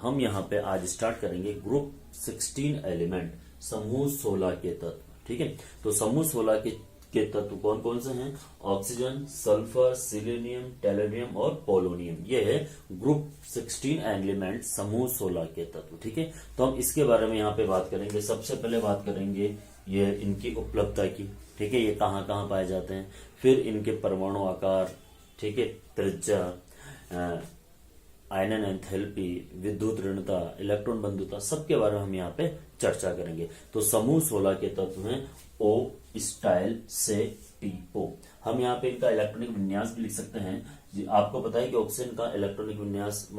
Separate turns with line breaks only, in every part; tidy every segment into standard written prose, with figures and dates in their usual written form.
हम यहाँ पे आज स्टार्ट करेंगे ग्रुप 16 एलिमेंट, समूह 16 के तत्व। ठीक है, तो समूह 16 के तत्व कौन कौन से हैं? ऑक्सीजन, सल्फर, सिलेनियम, टेलोनियम और पोलोनियम। ये है ग्रुप 16 एलिमेंट, समूह 16 के तत्व। ठीक है, तो हम इसके बारे में यहाँ पे बात करेंगे। सबसे पहले बात करेंगे ये इनकी उपलब्धता की। ठीक है, ये कहाँ कहाँ पाए जाते हैं, फिर इनके परमाणु आकार, ठीक है, त्रिज्या, आयनन एंथैल्पी, विद्युत ऋणता, इलेक्ट्रॉन बंधुता, सबके बारे में हम यहाँ पे चर्चा करेंगे। तो समूह 16 के तत्व हैं ओ स्टाइल से टी ओ। हम यहाँ पे इनका इलेक्ट्रॉनिक विन्यास भी लिख सकते हैं। आपको पता है कि ऑक्सीजन का इलेक्ट्रॉनिक विन्यास,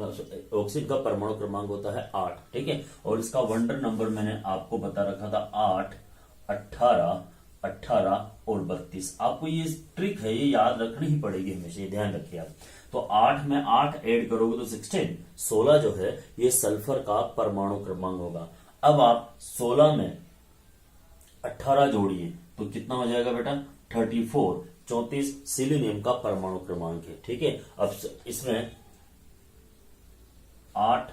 ऑक्सीजन का परमाणु क्रमांक होता है 8। ठीक है, और इसका वंडर नंबर मैंने आपको बता रखा था 8, 18, 18 और 32। आपको ये ट्रिक है, ये याद रखनी ही पड़ेगी हमेशा, ये ध्यान रखिए आप। तो 8 में 8 ऐड करोगे तो 16, 16 जो है ये सल्फर का परमाणु क्रमांक होगा। अब आप 16 में 18 जोड़िए तो कितना हो जाएगा बेटा? 34, 34 सिलीनियम का परमाणु क्रमांक है। ठीक है, अब इसमें 8,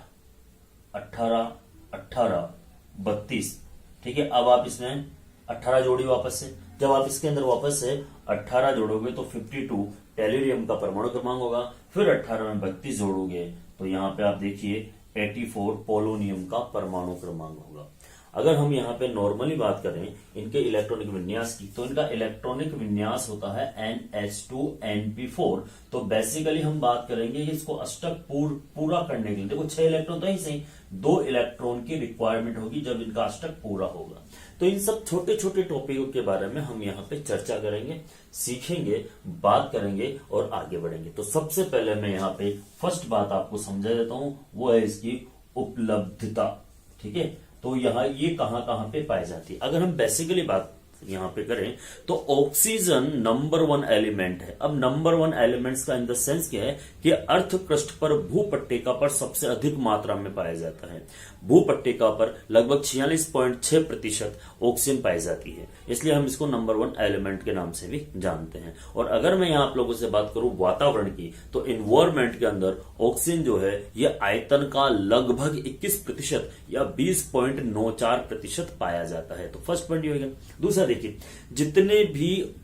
18, 18, 32। ठीक है, अब आप इसमें 18 जोड़ी वापस से। जब आप इसके अंदर वापस से 18 जोड़ोगे तो 52 टेलोनियम का परमाणु क्रमांक होगा। फिर 18 में 32 जोड़ोगे तो यहाँ पे आप देखिए 84 पोलोनियम का परमाणु क्रमांक होगा। अगर हम यहाँ पे नॉर्मली बात करें इनके इलेक्ट्रॉनिक विन्यास की, तो इनका इलेक्ट्रॉनिक विन्यास होता है NH2Np4। तो बेसिकली हम बात करेंगे इसको अष्टक पूरा करने के लिए। देखो 6 इलेक्ट्रॉन तो ही सही, 2 इलेक्ट्रॉन की रिक्वायरमेंट होगी जब इनका अष्टक पूरा होगा। तो इन सब छोटे छोटे टॉपिकों के बारे में हम यहाँ पे चर्चा करेंगे, सीखेंगे, बात करेंगे और आगे बढ़ेंगे। तो सबसे पहले मैं यहाँ पे फर्स्ट बात आपको समझा देता हूं, वो है इसकी उपलब्धता। ठीक है, तो यहाँ ये कहाँ कहाँ पे पाई जाती है। अगर हम बेसिकली बात यहाँ पे करें तो ऑक्सीजन नंबर 1 एलिमेंट है। अब नंबर 1 एलिमेंट्स का इन द सेंस क्या है कि अर्थ पृष्ठ पर भूपट्टिका पर सबसे अधिक मात्रा में पाया जाता है। भूपट्टिका पर लगभग 46.6% ऑक्सीजन पाई जाती है, इसलिए हम इसको नंबर 1 एलिमेंट के नाम से भी जानते हैं। और अगर मैं यहाँ आप लोगों से बात करूं वातावरण की, तो इन्वायरमेंट के अंदर ऑक्सीजन जो है ये आयतन का लगभग 21% या 20.94% पाया जाता है। तो फर्स्ट पॉइंट ये हो गया। दूसरा देखिए, जितने भी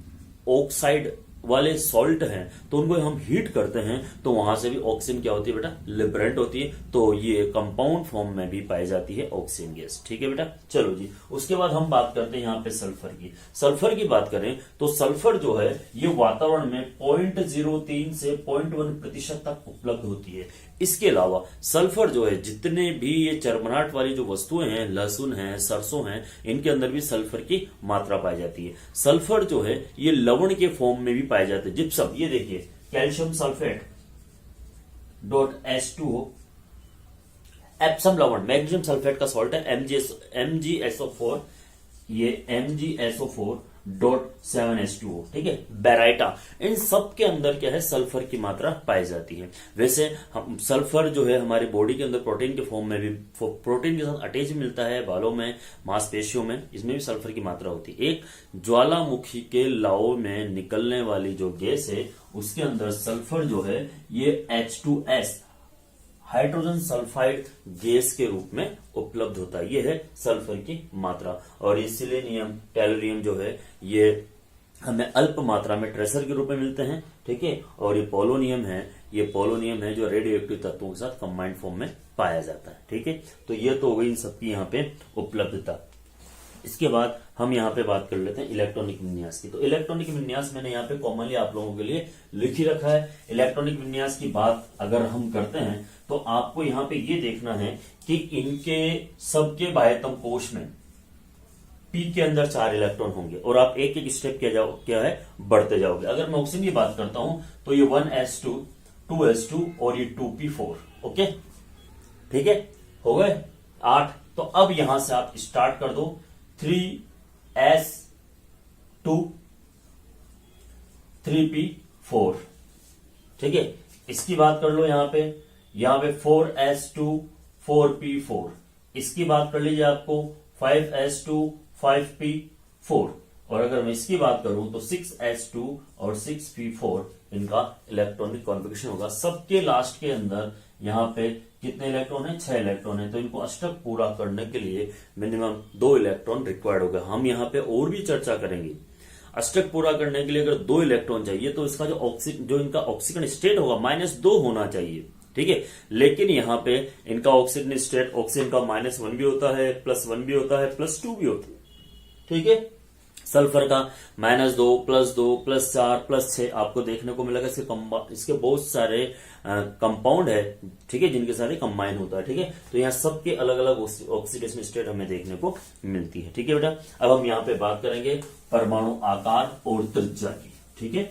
ऑक्साइड वाले सॉल्ट हैं तो उनको हम हीट करते हैं तो वहां से भी ऑक्सीजन क्या होती है बेटा? लिबरेंट होती है। तो ये कंपाउंड फॉर्म में भी पाई जाती है ऑक्सीजन गैस। ठीक है बेटा, चलो जी। उसके बाद हम बात करते हैं यहाँ पे सल्फर की। सल्फर की बात करें तो सल्फर जो है ये वातावरण में 0.03 से 0.1% तक उपलब्ध होती है। इसके अलावा सल्फर जो है जितने भी ये चरमराहट वाली जो वस्तुएं हैं, लहसुन है, सरसों है, इनके अंदर भी सल्फर की मात्रा पाई जाती है। सल्फर जो है ये लवण के फॉर्म में भी पाए जाते हैं। जिप्सम, ये देखिए कैल्शियम सल्फेट .H2O, एप्सम लवण, मैग्नीशियम सल्फेट का सॉल्ट है MgSO4, ये MgSO4.7H2O। ठीक है, बेराइटा, इन सब के अंदर क्या है? सल्फर की मात्रा पाई जाती है। वैसे हम सल्फर जो है हमारे बॉडी के अंदर प्रोटीन के फॉर्म में भी, प्रोटीन के साथ अटैच मिलता है, बालों में, मांसपेशियों में, इसमें भी सल्फर की मात्रा होती है। एक ज्वालामुखी के लाव में निकलने वाली जो गैस है उसके अंदर सल्फर जो है ये H2S, हाइड्रोजन सल्फाइड गैस के रूप में उपलब्ध होता है। ये है सल्फर की मात्रा। और ये सिलेनियम, टेलोनियम जो है ये हमें अल्प मात्रा में ट्रेसर के रूप में मिलते हैं। ठीक है, और ये पोलोनियम है जो रेडियो एक्टिव तत्वों के साथ कंबाइंड फॉर्म में पाया जाता है। ठीक है, तो ये तो हो गई इन सबकी यहाँ पे उपलब्धता। इसके बाद हम यहाँ पे बात कर लेते हैं इलेक्ट्रॉनिक विन्यास की। तो इलेक्ट्रॉनिक विन्यास मैंने यहाँ पे कॉमनली आप लोगों के लिए लिख ही रखा है। इलेक्ट्रॉनिक विन्यास की बात अगर हम करते हैं तो आपको यहाँ पे ये देखना है कि इनके सबके बाह्यतम कोश में पी के अंदर 4 इलेक्ट्रॉन होंगे और आप एक एक स्टेप क्या है बढ़ते जाओगे। अगर मैं ऑक्सीजन की बात करता हूं तो ये 1s2, 2s2 और ये 2p4। ओके, ठीक है, हो गए 8। तो अब यहां से आप स्टार्ट कर दो 3s2, 3p4। ठीक है, इसकी बात कर लो यहां पे 4s2, 4p4। इसकी बात कर लीजिए आपको 5s2, 5p4। और अगर मैं इसकी बात करूं तो 6s2 और 6p4 इनका इलेक्ट्रॉनिक कॉन्फ़िगरेशन होगा। सबके लास्ट के अंदर यहाँ पे कितने इलेक्ट्रॉन है? 6 इलेक्ट्रॉन है। तो इनको अष्टक पूरा करने के लिए मिनिमम 2 इलेक्ट्रॉन रिक्वायर्ड होगा। हम यहाँ पे और भी चर्चा करेंगे। अष्टक पूरा करने के लिए अगर 2 इलेक्ट्रॉन चाहिए तो इसका जो इनका ऑक्सीजन स्टेट होगा -2 होना चाहिए, ठीक है। लेकिन यहाँ पे इनका ऑक्सीजन स्टेट, ऑक्सीजन का -1 भी होता है, +1 भी होता है, +2 भी होता है, ठीक है। सल्फर का -2, +2, +4, +6 आपको देखने को मिलेगा। इसके बहुत सारे कंपाउंड है, ठीक है, जिनके सारे कंबाइन होता है, ठीक है। तो यहाँ सबके अलग अलग ऑक्सीडेशन स्टेट हमें देखने को मिलती है, ठीक है बेटा। अब हम यहाँ पे बात करेंगे परमाणु आकार और त्रिज्या की, ठीक है।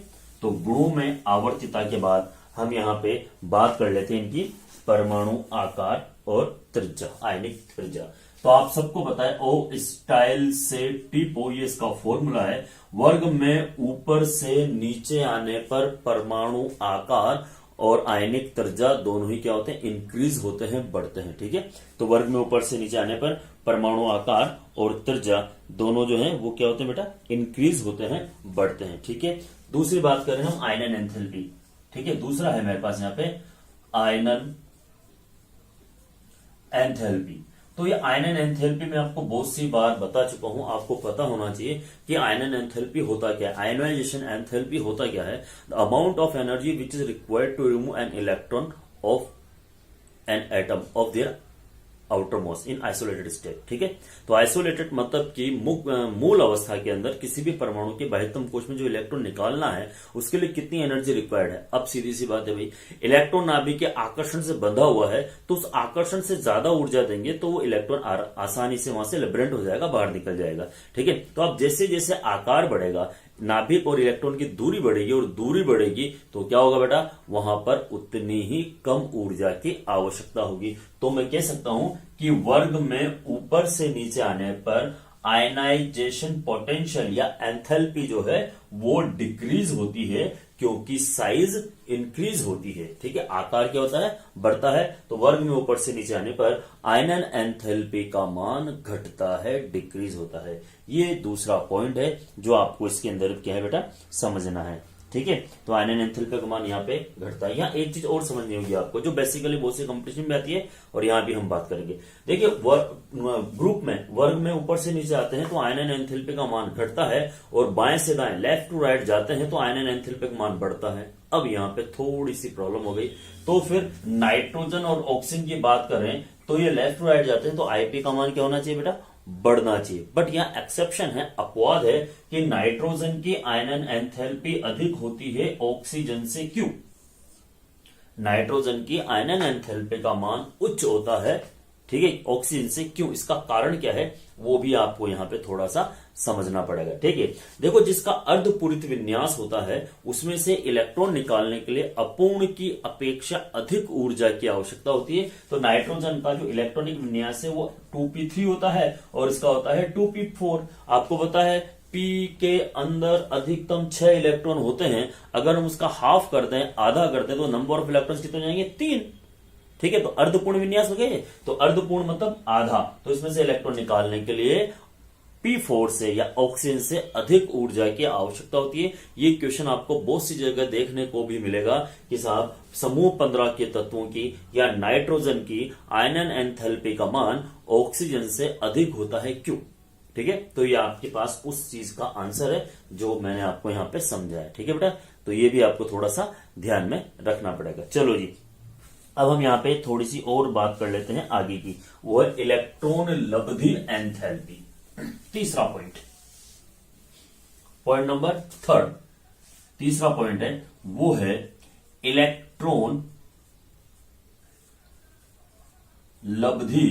तो गुणों में आवर्तिता के बाद हम यहाँ पे बात कर लेते हैं इनकी परमाणु आकार और त्रिज्या, आयनिक त्रिज्या। तो आप सबको पता है ओ स्टाइल से टिपो, ये इसका फॉर्मूला है। वर्ग में ऊपर से नीचे आने पर परमाणु आकार और आयनिक त्रिज्या दोनों ही क्या होते हैं? इंक्रीज होते हैं, बढ़ते हैं, ठीक है। तो वर्ग में ऊपर से नीचे आने पर परमाणु आकार और त्रिज्या दोनों जो है वो क्या होते हैं बेटा? इंक्रीज होते हैं, बढ़ते हैं, ठीक है। दूसरी बात करें हम आयनन एंथैल्पी, ठीक है। दूसरा है मेरे पास यहाँ पे आयनन एंथैल्पी। तो ये आयनन एंथैल्पी में आपको बहुत सी बार बता चुका हूं, आपको पता होना चाहिए कि आयनन एंथैल्पी होता क्या है। आयनाइजेशन एंथैल्पी होता क्या है? The amount of energy which is required to remove an electron of an atom of their outermost in isolated state, ठीक है। तो आइसोलेटेड मतलब कि मूल अवस्था के अंदर किसी भी परमाणु के बाह्यतम कोश में जो इलेक्ट्रॉन निकालना है उसके लिए कितनी एनर्जी रिक्वायर्ड है। अब सीधी सी बात है भाई, इलेक्ट्रॉन नाभिक के आकर्षण से बंधा हुआ है तो उस आकर्षण से ज्यादा ऊर्जा देंगे तो वो इलेक्ट्रॉन आसानी से वहां से लिबरेट हो जाएगा, बाहर निकल जाएगा, ठीक है। तो अब जैसे जैसे आकार बढ़ेगा, नाभिक और इलेक्ट्रॉन की दूरी बढ़ेगी और दूरी बढ़ेगी तो क्या होगा बेटा? वहां पर उतनी ही कम ऊर्जा की आवश्यकता होगी। तो मैं कह सकता हूं कि वर्ग में ऊपर से नीचे आने पर आयनाइजेशन पोटेंशियल या एंथैल्पी जो है वो डिक्रीज होती है क्योंकि साइज इंक्रीज होती है, ठीक है। आकार क्या होता है? बढ़ता है। तो वर्ग में ऊपर से नीचे आने पर आयनन एंथैल्पी का मान घटता है, डिक्रीज होता है। ये दूसरा पॉइंट है जो आपको इसके अंदर क्या है बेटा? समझना है, ठीक है। तो आयनन एंथैल्पी का मान यहाँ पे घटता है। यहाँ एक चीज और समझनी होगी आपको जो बेसिकली बहुत से कंपटीशन में आती है और यहाँ भी हम बात करेंगे। देखिए ग्रुप में वर्ग में ऊपर से नीचे आते हैं तो आयनन एंथैल्पी का मान घटता है और बाएं से दाएं लेफ्ट टू राइट जाते हैं तो आयनन एंथैल्पी का मान बढ़ता है। अब यहाँ पे थोड़ी सी प्रॉब्लम हो गई। तो फिर नाइट्रोजन और ऑक्सीजन की बात करें तो ये लेफ्ट टू राइट जाते हैं तो आईपी का मान क्या होना चाहिए बेटा? बढ़ना चाहिए। बट यहाँ एक्सेप्शन है, अपवाद है कि नाइट्रोजन की आयनन एंथैल्पी अधिक होती है ऑक्सीजन से। क्यों? नाइट्रोजन की आयनन एंथैल्पी का मान उच्च होता है, ठीक है, ऑक्सीजन से। क्यों? इसका कारण क्या है वो भी आपको यहां पे थोड़ा सा समझना पड़ेगा, ठीक है। देखो जिसका अर्धपूरित विन्यास होता है उसमें से इलेक्ट्रॉन निकालने के लिए अपूर्ण की अपेक्षा अधिक ऊर्जा की आवश्यकता होती है। तो नाइट्रोजन का जो इलेक्ट्रॉनिक विन्यास है वो 2p3 होता है और इसका होता है 2p4। आपको पता है p के अंदर अधिकतम 6 इलेक्ट्रॉन होते हैं। अगर हम उसका हाफ कर दें, आधा कर दें, तो नंबर ऑफ इलेक्ट्रॉन कितने हो जाएंगे? 3, ठीक है। तो अर्धपूर्ण विन्यास हो गए। तो अर्धपूर्ण मतलब आधा। तो इसमें से इलेक्ट्रॉन निकालने के लिए P4 से या ऑक्सीजन से अधिक ऊर्जा की आवश्यकता होती है। ये क्वेश्चन आपको बहुत सी जगह देखने को भी मिलेगा कि साहब समूह 15 के तत्वों की या नाइट्रोजन की आयनन एंथैल्पी का मान ऑक्सीजन से अधिक होता है, क्यों? ठीक है। तो ये आपके पास उस चीज का आंसर है जो मैंने आपको यहां पे समझाया, ठीक है बेटा। तो ये भी आपको थोड़ा सा ध्यान में रखना पड़ेगा। चलो जी, अब हम यहाँ पे थोड़ी सी और बात कर लेते हैं आगे की, वो है इलेक्ट्रॉन लब्धि एंथैल्पी। तीसरा पॉइंट, पॉइंट नंबर 3, तीसरा पॉइंट है वो है इलेक्ट्रॉन लब्धि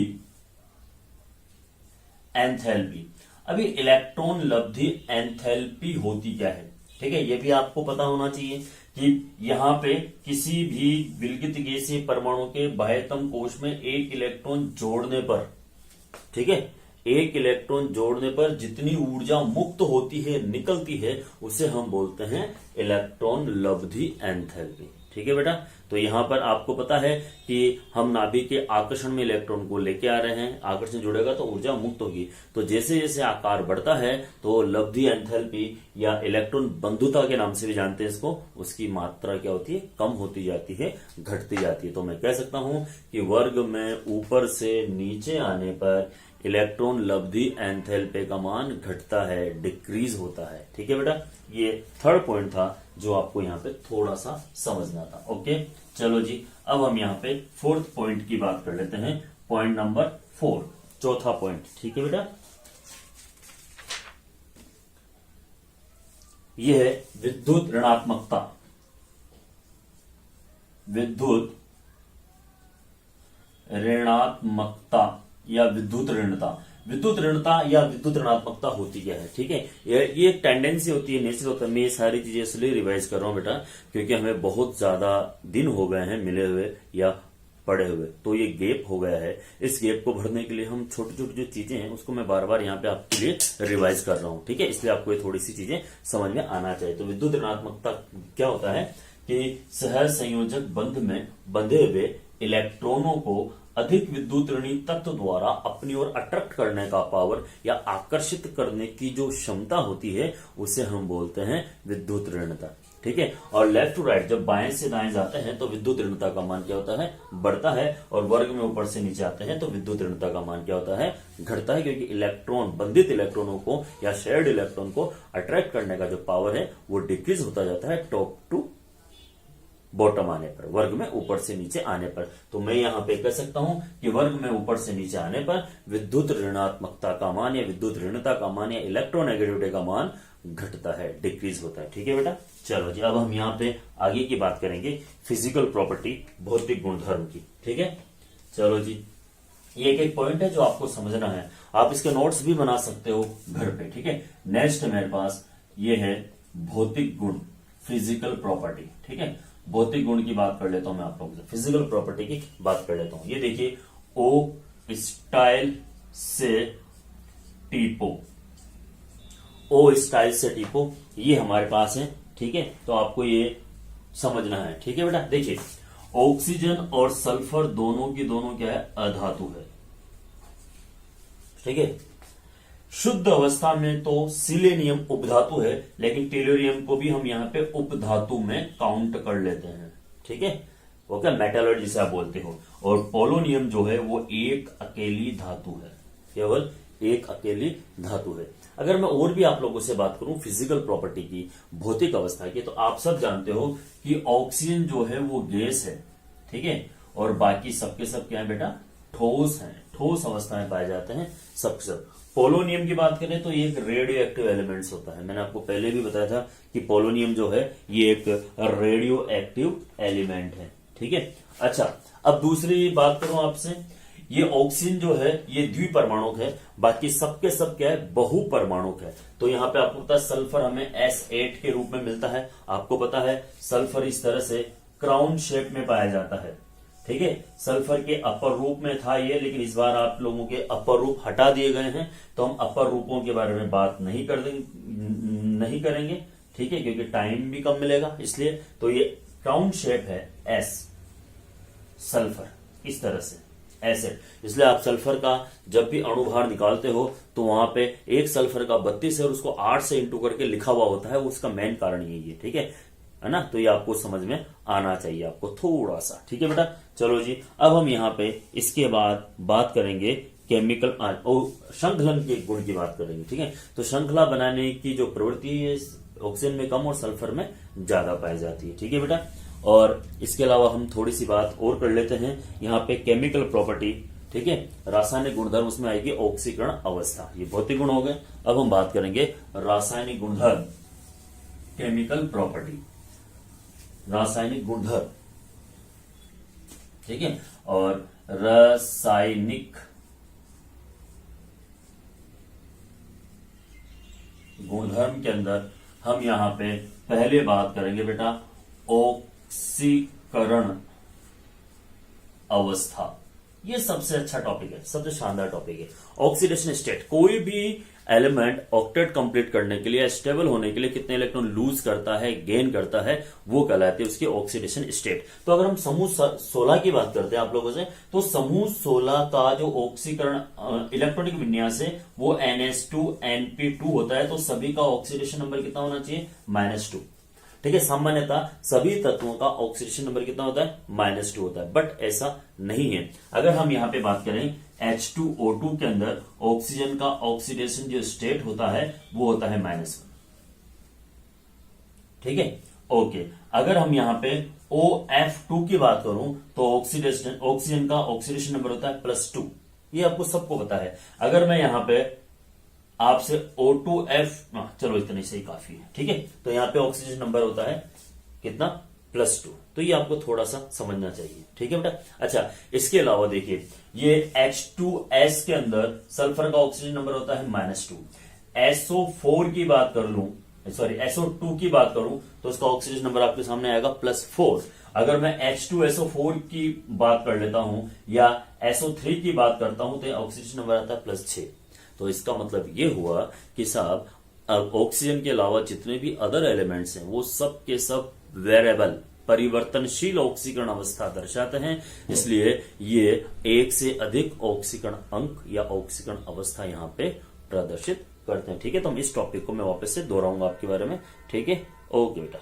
एंथैल्पी। अभी इलेक्ट्रॉन लब्धि एंथैल्पी होती क्या है, ठीक है, ये भी आपको पता होना चाहिए कि यहां पे किसी भी विलगित गैसीय परमाणु के बाह्यतम कोश में एक इलेक्ट्रॉन जोड़ने पर, ठीक है, एक इलेक्ट्रॉन जोड़ने पर जितनी ऊर्जा मुक्त होती है, निकलती है, उसे हम बोलते हैं इलेक्ट्रॉन लब्धि एंथैल्पी, ठीक है बेटा। तो यहां पर आपको पता है कि हम नाभिक के आकर्षण में इलेक्ट्रॉन को लेके आ रहे हैं, आकर्षण जुड़ेगा तो ऊर्जा मुक्त होगी। तो जैसे जैसे आकार बढ़ता है तो लब्धि एंथैल्पी या इलेक्ट्रॉन बंधुता के नाम से भी जानते हैं इसको, उसकी मात्रा क्या होती है, कम होती जाती है, घटती जाती है। तो मैं कह सकता हूं कि वर्ग में ऊपर से नीचे आने पर इलेक्ट्रॉन लब्धि एंथैल्पी का मान घटता है, डिक्रीज होता है। ठीक है बेटा, ये थर्ड पॉइंट था जो आपको यहाँ पे थोड़ा सा समझना था। ओके, चलो जी, अब हम यहाँ पे फोर्थ पॉइंट की बात कर लेते हैं। पॉइंट नंबर 4, चौथा पॉइंट। ठीक है बेटा, यह है विद्युत ऋणात्मकता। विद्युत ऋणात्मकता या विद्युत ऋणता। विद्युत ऋणता या विद्युत ऋणात्मकता होती क्या है? ठीक है, ये एक टेंडेंसी होती है, नेचर होता है। मैं ये सारी चीजें इसलिए रिवाइज कर रहा हूं बेटा क्योंकि हमें बहुत ज्यादा दिन हो गए हैं मिले हुए या पढ़े हुए, तो ये गैप हो गया है। इस गैप को भरने के लिए हम छोटी छोटी जो चीजें हैं उसको मैं बार बार यहाँ पे आपके लिए रिवाइज कर रहा हूँ। ठीक है, इसलिए आपको ये थोड़ी सी चीजें समझ में आना चाहिए। तो विद्युत ऋणात्मकता क्या होता है कि सहज संयोजक बंध में बंधे हुए इलेक्ट्रॉनों को अधिक विद्युत ऋणी तत्व द्वारा अपनी ओर अट्रैक्ट करने का पावर या आकर्षित करने की जो क्षमता होती है उसे हम बोलते हैं विद्युत ऋणता। ठीक है, और लेफ्ट टू राइट जब बाएं से दाएं जाते हैं तो विद्युत ऋणता का मान क्या होता है, बढ़ता है। और वर्ग में ऊपर से नीचे आते हैं तो विद्युत ऋणता का मान क्या होता है, घटता है। क्योंकि इलेक्ट्रॉन बंधित इलेक्ट्रॉनों को या शेयर्ड इलेक्ट्रॉन को अट्रैक्ट करने का जो पावर है वो डिक्रीज होता जाता है टॉप टू बॉटम आने पर, वर्ग में ऊपर से नीचे आने पर। तो मैं यहां पे कह सकता हूं कि वर्ग में ऊपर से नीचे आने पर विद्युत ऋणात्मकता का मान या विद्युत ऋणता का मान या इलेक्ट्रोनेगेटिविटी का मान घटता है, डिक्रीज होता है। ठीक है बेटा, चलो जी, अब हम यहाँ पे आगे की बात करेंगे फिजिकल प्रॉपर्टी, भौतिक गुणधर्म की। ठीक है, चलो जी, ये एक पॉइंट है जो आपको समझना है। आप इसके नोट्स भी बना सकते हो घर पे। ठीक है, नेक्स्ट मेरे पास ये है भौतिक गुण, फिजिकल प्रॉपर्टी। ठीक है, भौतिक गुण की बात कर लेता हूं मैं आप लोगों से, फिजिकल प्रॉपर्टी की बात कर लेता हूं। ये देखिए, ओ स्टाइल से टीपो, ओ स्टाइल से टीपो, ये हमारे पास है। ठीक है, तो आपको ये समझना है। ठीक है बेटा, देखिए ऑक्सीजन और सल्फर दोनों की दोनों क्या है, अधातु है। ठीक है, शुद्ध अवस्था में तो सिलेनियम उपधातु है, लेकिन टेलोरियम को भी हम यहाँ पे उपधातु में काउंट कर लेते हैं। ठीक है, वो क्या मेटलर्जी जिसे आप बोलते हो। और पोलोनियम जो है वो एक अकेली धातु है, केवल एक अकेली धातु है। अगर मैं और भी आप लोगों से बात करूं फिजिकल प्रॉपर्टी की, भौतिक अवस्था की, तो आप सब जानते हो कि ऑक्सीजन जो है वो गैस है। ठीक है, और बाकी सबके सब क्या है बेटा, ठोस है, ठोस अवस्था में पाए जाते हैं सबके सब। पोलोनियम की बात करें तो ये एक रेडियो एक्टिव एलिमेंट्स होता है। मैंने आपको पहले भी बताया था कि पोलोनियम जो है ये एक रेडियो एक्टिव एलिमेंट है। ठीक है, अच्छा, अब दूसरी बात करूं आपसे, ये ऑक्सीजन जो है ये द्विपरमाणुक है, बाकी सबके सब क्या है, बहुपरमाणुक है। तो यहाँ पे आपको पता है सल्फर हमें S8 के रूप में मिलता है। आपको पता है सल्फर इस तरह से क्राउन शेप में पाया जाता है। ठीक है, सल्फर के अपर रूप में था ये, लेकिन इस बार आप लोगों के अपर रूप हटा दिए गए हैं, तो हम अपर रूपों के बारे में बात नहीं करेंगे। ठीक है, क्योंकि टाइम भी कम मिलेगा इसलिए। तो ये क्राउन शेप है एस, सल्फर इस तरह से एसिड, इसलिए आप सल्फर का जब भी अणुभार निकालते हो तो वहां पे एक सल्फर का 32 है और उसको 8 से इंटू करके लिखा हुआ होता है, उसका मेन कारण यही है। ठीक है ना, तो ये आपको समझ में आना चाहिए आपको थोड़ा सा। ठीक है बेटा, चलो जी, अब हम यहाँ पे इसके बाद बात करेंगे केमिकल श्रृंखलन के गुण की बात करेंगे। ठीक है, तो श्रृंखला बनाने की जो प्रवृत्ति है ऑक्सीजन में कम और सल्फर में ज्यादा पाई जाती है। ठीक है बेटा, और इसके अलावा हम थोड़ी सी बात और कर लेते हैं यहाँ पे केमिकल प्रॉपर्टी। ठीक है, रासायनिक गुणधर्म, उसमें आएगी ऑक्सीकरण अवस्था। ये भौतिक गुण हो गए। अब हम बात करेंगे रासायनिक गुणधर्म, केमिकल प्रॉपर्टी, रासायनिक गुणधर्म। ठीक है, और रासायनिक गुणधर्म के अंदर हम यहां पे पहले बात करेंगे बेटा ऑक्सीकरण अवस्था। ये सबसे अच्छा टॉपिक है, सबसे शानदार टॉपिक है। ऑक्सीडेशन स्टेट, कोई भी एलिमेंट ऑक्टेट कंप्लीट करने के लिए, स्टेबल होने के लिए कितने इलेक्ट्रॉन लूज करता है, गेन करता है, वो कहलाती है उसकी ऑक्सीडेशन स्टेट। तो अगर हम समूह 16 की बात करते हैं आप लोगों से, तो समूह 16 का जो ऑक्सीकरण इलेक्ट्रॉनिक विन्यास है वो NH2NP2 होता है। तो सभी का ऑक्सीडेशन नंबर कितना होना चाहिए? -2। ठीक है, सामान्यतः सभी तत्वों का ऑक्सीडेशन नंबर कितना होता है? -2 होता है, बट ऐसा नहीं है। अगर हम यहां पे बात करें H2O2 के अंदर ऑक्सीजन का ऑक्सीडेशन जो स्टेट होता है वो होता है -1। ठीक है, ओके। अगर हम यहां पे OF2 की बात करूं तो ऑक्सीजन का ऑक्सीडेशन नंबर होता है +2। ये आपको सबको पता है। अगर मैं यहां पे आपसे O2F, चलो इतना ही सही काफी है। ठीक है, तो यहां पे ऑक्सीजन नंबर होता है कितना? +2। तो ये आपको थोड़ा सा समझना चाहिए। ठीक है बेटा। अच्छा, इसके अलावा देखिए ये H2S के अंदर सल्फर का ऑक्सीजन नंबर होता है -2। SO4 की बात कर लूं, सॉरी SO2 की बात करूं तो उसका ऑक्सीजन नंबर आपके सामने आएगा +4। अगर मैं H2SO4 की बात कर लेता हूं या SO3 की बात करता हूं तो ऑक्सीजन नंबर आता है +6। तो इसका मतलब ये हुआ कि साहब ऑक्सीजन के अलावा जितने भी अदर एलिमेंट्स हैं वो सब के सब वेरिएबल, परिवर्तनशील ऑक्सीकरण अवस्था दर्शाते हैं। इसलिए ये एक से अधिक ऑक्सीकरण अंक या ऑक्सीकरण अवस्था यहां पे प्रदर्शित करते हैं। ठीक है, तो हम इस टॉपिक को मैं वापस से दोहराऊंगा आपके बारे में। ठीक है, ओके बेटा।